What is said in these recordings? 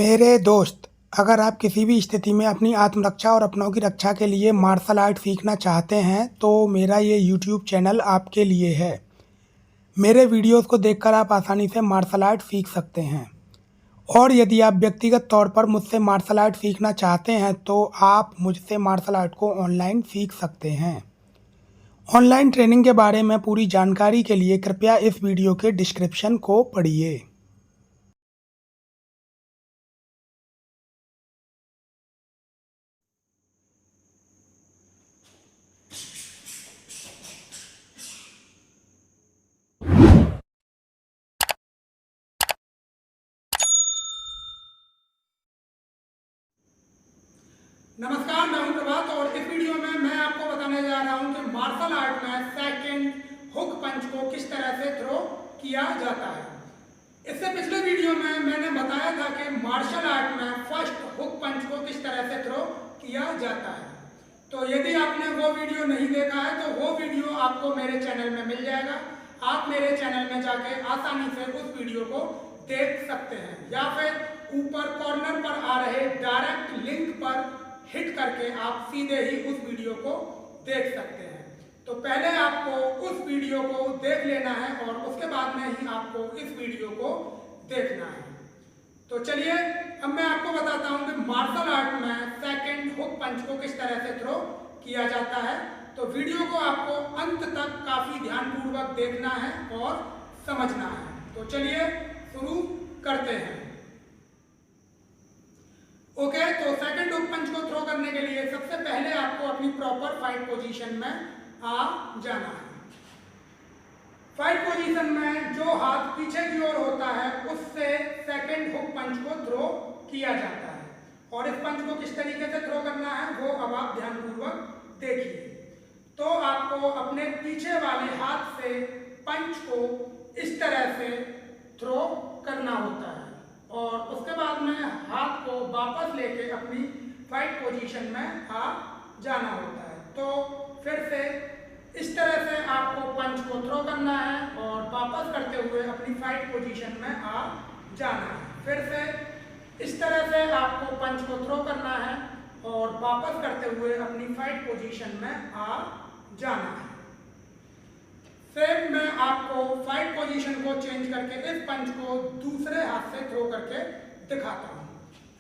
मेरे दोस्त, अगर आप किसी भी स्थिति में अपनी आत्मरक्षा और अपनों की रक्षा के लिए मार्शल आर्ट सीखना चाहते हैं तो मेरा ये यूट्यूब चैनल आपके लिए है। मेरे वीडियोस को देखकर आप आसानी से मार्शल आर्ट सीख सकते हैं। और यदि आप व्यक्तिगत तौर पर मुझसे मार्शल आर्ट सीखना चाहते हैं तो आप मुझसे मार्शल आर्ट को ऑनलाइन सीख सकते हैं। ऑनलाइन ट्रेनिंग के बारे में पूरी जानकारी के लिए कृपया इस वीडियो के डिस्क्रिप्शन को पढ़िए। नमस्कार, मैं हूं प्रभात और इस वीडियो में मैं आपको बताने जा रहा हूं कि मार्शल आर्ट में सेकंड हुक पंच को किस तरह से थ्रो किया जाता है। इससे पिछले वीडियो में मैंने बताया था कि मार्शल आर्ट में फर्स्ट हुक पंच को किस तरह से थ्रो किया जाता है। तो यदि आपने वो वीडियो नहीं देखा है तो वो वीडियो आपको मेरे चैनल में मिल जाएगा। आप मेरे चैनल में जाके आसानी से उस वीडियो को देख सकते हैं या फिर ऊपर कॉर्नर पर आ रहे डायरेक्ट लिंक पर हिट करके आप सीधे ही उस वीडियो को देख सकते हैं। तो पहले आपको उस वीडियो को देख लेना है और उसके बाद में ही आपको इस वीडियो को देखना है। तो चलिए अब मैं आपको बताता हूं कि मार्शल आर्ट में सेकंड हुक पंच को किस तरह से थ्रो किया जाता है। तो वीडियो को आपको अंत तक काफी ध्यानपूर्वक देखना है और समझना है। तो चलिए शुरू करते हैं। ओके, तो सेकंड हुक पंच को थ्रो करने के लिए सबसे पहले आपको अपनी प्रॉपर फाइट पोजीशन में आ जाना है। फाइट पोजीशन में जो हाथ पीछे की ओर होता है उससे सेकंड हुक पंच को थ्रो किया जाता है और इस पंच को किस तरीके से थ्रो करना है वो अब आप ध्यानपूर्वक देखिए। तो आपको अपने पीछे वाले हाथ से पंच को इस तरह से थ्रो करना होता है और उसके बाद में हाथ को वापस लेके अपनी फाइट पोजीशन में आ जाना होता है। तो फिर से इस तरह से आपको पंच को थ्रो करना है और वापस करते हुए अपनी फाइट पोजीशन में आ जाना है। फिर से इस तरह से आपको पंच को थ्रो करना है और वापस करते हुए अपनी फाइट पोजीशन में आ जाना है। फिर मैं आपको फाइट पोजीशन को चेंज करके इस पंच को दूसरे हाथ से थ्रो करके दिखाता हूं।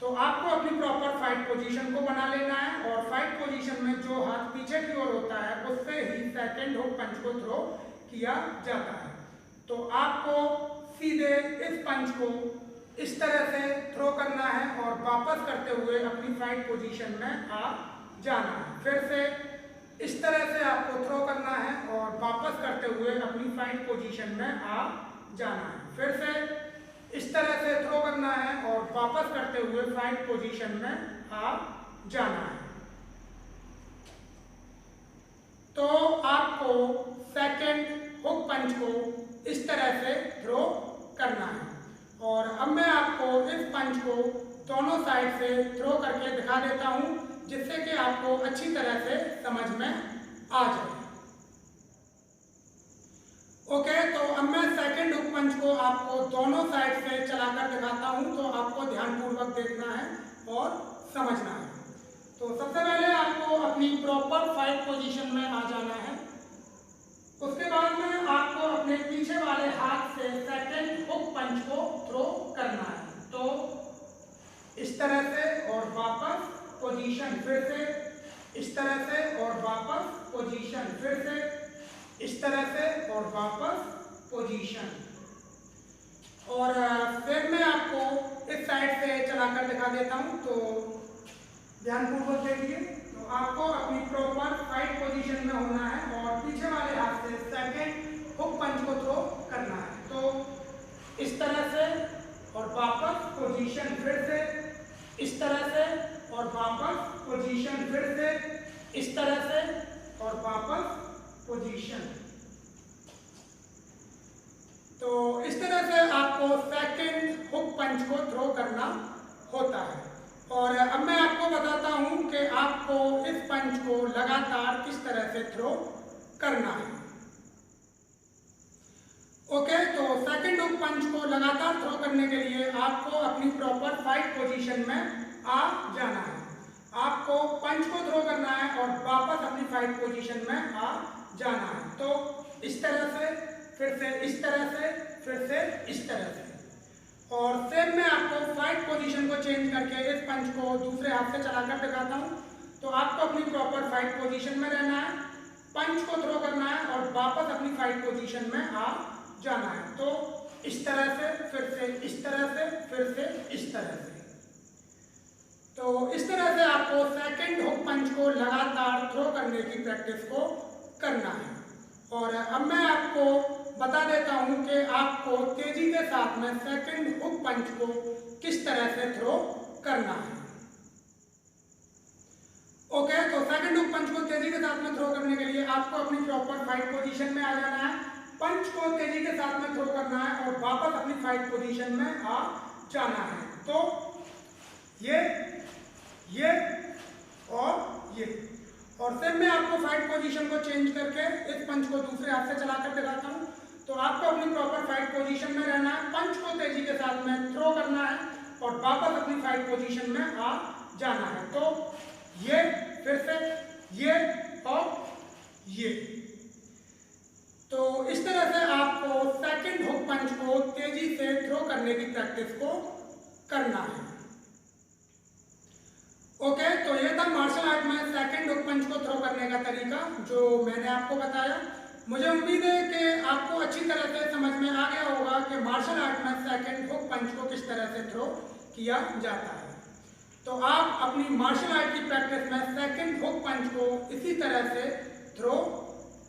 तो आपको अपनी प्रॉपर फाइट पोजीशन को बना लेना है और फाइट पोजीशन में जो हाथ पीछे की ओर होता है उससे ही सेकंड हुक पंच को थ्रो किया जाता है। तो आपको सीधे इस पंच को इस तरह से थ्रो करना है और वापस करते हुए अपनी फाइट पोजीशन में आ जाना है। फिर से इस तरह से आपको थ्रो करना है और वापस करते हुए अपनी फाइट पोजीशन में आ जाना है। फिर से इस तरह से थ्रो करना है और वापस करते हुए फाइट पोजीशन में आ जाना है। तो आपको सेकंड हुक पंच को इस तरह से थ्रो करना है और अब मैं आपको इस पंच को दोनों साइड से थ्रो करके दिखा देता हूं जिससे कि आपको अच्छी तरह से समझ में आ जाए। ओके, तो अब मैं सेकंड हुक पंच को आपको दोनों साइड से चलाकर दिखाता हूं तो आपको ध्यानपूर्वक देखना है और समझना है। तो सबसे पहले आपको अपनी प्रॉपर फाइट पोजीशन में आ जाना है। उसके बाद में आपको अपने पीछे वाले हाथ से सेकंड हुक पंच को थ्रो करना है। तो इस तरह से और वापस पोजीशन, फिर से इस तरह से और वापस पोजीशन, फिर से इस तरह से और वापस पोजीशन। और फिर मैं आपको इस साइड से चलाकर दिखा देता हूं तो ध्यानपूर्वक देखिए। तो आपको अपनी प्रॉपर फाइट पोजीशन में होना है और पीछे वाले हाथ से सेकंड हुक पंच को थ्रो करना है। तो इस तरह से और वापस पोजीशन, फिर से इस तरह से और वापस पोजीशन, फिर से इस तरह से और वापस पोजीशन। तो इस तरह से आपको सेकंड हुक पंच को थ्रो करना होता है। और अब मैं आपको बताता हूं कि आपको इस पंच को लगातार किस तरह से थ्रो करना है। ओके, तो सेकंड हुक पंच को लगातार थ्रो करने के लिए आपको अपनी प्रॉपर फाइट पोजीशन में आ जाना है। आपको पंच को थ्रो करना है और वापस अपनी फाइट पोजीशन में आ जाना है। तो इस तरह से, फिर से इस तरह से, फिर से इस तरह से। और सेम मैं आपको फाइट पोजीशन को चेंज करके इस पंच को दूसरे हाथ से चलाकर दिखाता हूँ। तो आपको अपनी प्रॉपर फाइट पोजीशन में रहना है, पंच को थ्रो करना है और वापस अपनी फाइट पोजीशन में आ जाना है। तो इस तरह से, फिर से इस तरह से, फिर से इस तरह से। तो इस तरह से आपको सेकंड हुक पंच को लगातार थ्रो करने की प्रैक्टिस को करना है। और अब मैं आपको बता देता हूं कि आपको तेजी के साथ में सेकंड हुक पंच को किस तरह से थ्रो करना है। ओके, तो सेकंड हुक पंच को तेजी के साथ में थ्रो करने के लिए आपको अपनी प्रॉपर फाइट पोजीशन में आ जाना है, पंच को तेजी के साथ में थ्रो करना है और वापस अपनी फाइट पोजीशन में आ जाना है। तो ये और ये। और फिर मैं आपको फाइट पोजीशन को चेंज करके इस पंच को दूसरे हाथ से चलाकर दिखाता हूँ। तो आपको अपनी प्रॉपर फाइट पोजीशन में रहना है, पंच को तेजी के साथ में थ्रो करना है और वापस अपनी फाइट पोजीशन में आ जाना है। तो ये, फिर से ये और ये। तो इस तरह से आपको सेकंड हुक पंच को तेजी से थ्रो करने की प्रैक्टिस को करना है। ओके, तो ये था मार्शल आर्ट में सेकंड हुक पंच को थ्रो करने का तरीका जो मैंने आपको बताया। मुझे उम्मीद है कि आपको अच्छी तरह से समझ में आ गया होगा कि मार्शल आर्ट में सेकंड हुक पंच को किस तरह से थ्रो किया जाता है। तो आप अपनी मार्शल आर्ट की प्रैक्टिस में सेकंड हुक पंच को इसी तरह से थ्रो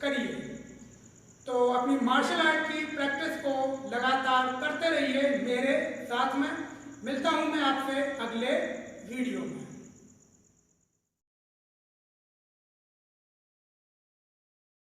करिए। तो अपनी मार्शल आर्ट की प्रैक्टिस को लगातार करते रहिए मेरे साथ में। मिलता हूं मैं आपसे अगले वीडियो में।